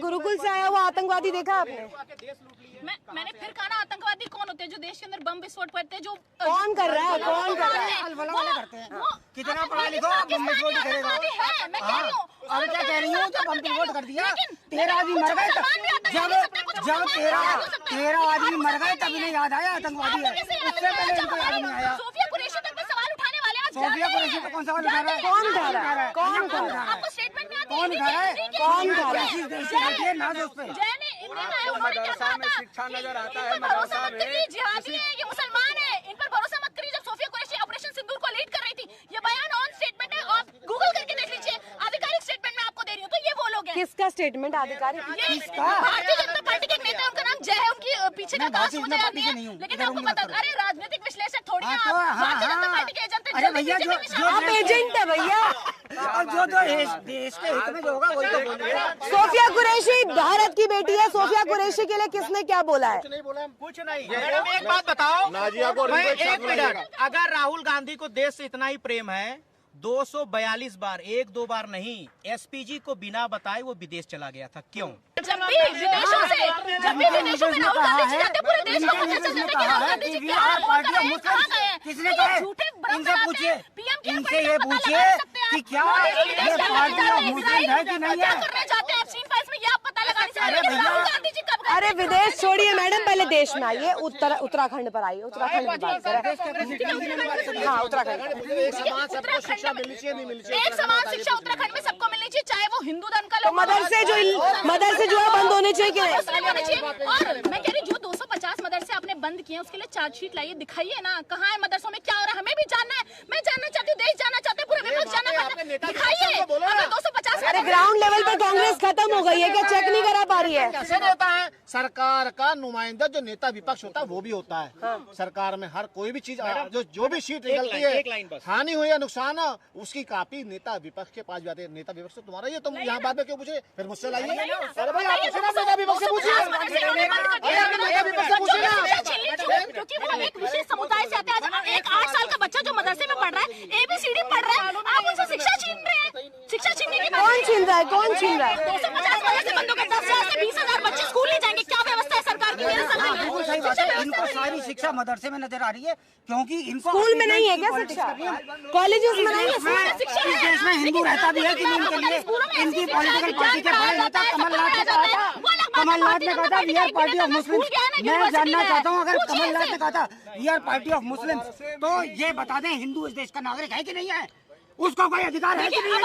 गुरुकुल से आया हुआ आतंकवादी देखा आपने? मैंने फिर कहा ना, आतंकवादी कौन होते हैं जो देश के अंदर बम विस्फोट करते हैं? जो कौन कर रहा है? कौन कर रहा है? कितना पढ़ा लिखो बम विस्फोट करेगा? अब क्या कह रही हूँ? जब बम विस्फोट कर दिया 13 आदमी मर गए, जब 13 आदमी मर गए तब इन्हें याद आया आतंकवादी है। उससे पहले इनको याद नहीं आया। सोफिया कुरैशी तक पे सवाल उठाने वाले आज सोफिया कुरैशी पे कौन सवाल उठा रहा है? कौन उठा रहा है? कौन उठा रहा है? आपको स्टेटमेंट में कौन उठा रहा है? कौन उठा रहा है? देखिए ना उस पे मदरसा में शिक्षा नजर आता है। भरोसा मत करिए, जिहादी है, ये मुसलमान है, इन पर भरोसा मत करिए। जब सोफिया कुरैशी ऑपरेशन सिंदूर को लीड कर रही थी, ये बयान ऑन स्टेटमेंट है, आप गूगल करके देख लीजिए। आधिकारिक स्टेटमेंट मैं आपको दे रही हूँ, तो ये वो लोग हैं। किसका स्टेटमेंट आधिकारिक? भारतीय जनता पार्टी के एक नेता, उनका नाम जय है, उनकी पीछे का कहां मुझे याद नहीं है, लेकिन आपको पता, अरे राजनीतिक विश्लेषक थोड़ी है आप, भारतीय जनता पार्टी के एजेंट हैं। अरे भैया जो आप एजेंट है भैया। जो देश के हित में जो होगा वही तो बोलेगा। सोफिया कुरैशी भारत की बेटी है। सोफिया कुरैशी के लिए किसने क्या बोला है? कुछ नहीं। मैडम एक बात बताओ, मैं एक मिनट, अगर राहुल गांधी को देश से इतना ही प्रेम है, 242 बार, 1-2 बार नहीं, एसपीजी को बिना बताए वो विदेश चला गया था, क्यों? जब भी विदेशों में राहुल गांधी जी जाते, पूरे देश को पता चल जाता है कि राहुल गांधी जी क्या बोल रहे हैं, कहाँ गए हैं। किसने कहा? इनसे पूछिए, इनसे ये पूछिए कि क्या ये पार्टी ऑफ मुस्लिम है कि नहीं है? करने जाते हैं सीन फाइल्स में, ये आप पता लगा नहीं सकते। राहुल गांधी जी कब गए? अरे विदेश छोड़िए मैडम, पहले देश में आइए। उत्तराखंड पर आइए, उत्तराखंड की बात करें। हाँ, उत्तराखंड। एक समान शिक्षा उत्तराखंड में सबको मिलनी चाहिए, चाहे वो हिंदू धर्म का तो लोग। मदरसे जो है बंद होने चाहिए कि नहीं? और मैं कह रही, जो 250 मदरसे आपने बंद किए हैं, उसके लिए चार्जशीट लाइए, दिखाइए ना कहाँ है मदरसों में क्या हो रहा है, हमें भी जानना है। मैं जानना चाहती हूँ, देश जानना चाहते हैं, पूरे विपक्ष जानना चाहते हैं, दिखाइए। अगर 250 अरे ग्राउंड लेवल पर कांग्रेस खत्म हो गई है क्या? चेक नहीं करा पा रही है? कैसे होता है? सरकार का नुमाइंदा जो नेता विपक्ष होता है वो भी होता है। सरकार में हर कोई भी चीज जो भी सीट निकलती है, हानि हुई या नुकसान, उसकी कापी नेता विपक्ष के पास जाते हैं। नेता विपक्ष तो तुम्हारा, ये तुम यहाँ बाद में क्यों पूछे? फिर मुझसे लाइए। अरे भाई आप पूछे ना, नेता विपक्ष से पूछिए, क्योंकि वो एक विशेष समुदाय से आते हैं। आज एक 8 साल का बच्चा जो मदरसे में पढ़ रहा है, ABCD पढ़ रहा है, आप उनसे शिक्षा छीन रहे हैं। शिक्षा छीनने की कौन छीन रहा है? कौन छीन रहा है? 250 मदरसे बंद हो गए, 10,000 से 20,000 बच्चे स्कूल नहीं जाएंगे। क्या व्यवस्था है सरकार की? मेरे सामने बिल्कुल सही बात है। इनको सारी शिक्षा मदरसे में नजर आ रही है, क्योंकि इनको स्कूल में नहीं है क्या शिक्षा? कॉलेजेस में नहीं है शिक्षा? इस देश में हिंदू रहता भी है कि नहीं इनके लिए? इनकी पॉलिटिकल पार्टी के बड़े नेता कमलनाथ ने कहा था, we are party of Muslim. मैं जानना चाहता हूँ, अगर कमलनाथ ने कहा था we are party of Muslim, तो ये बता दें हिंदू इस देश का नागरिक है कि नहीं है? उसको कोई अधिकार है कि नहीं है?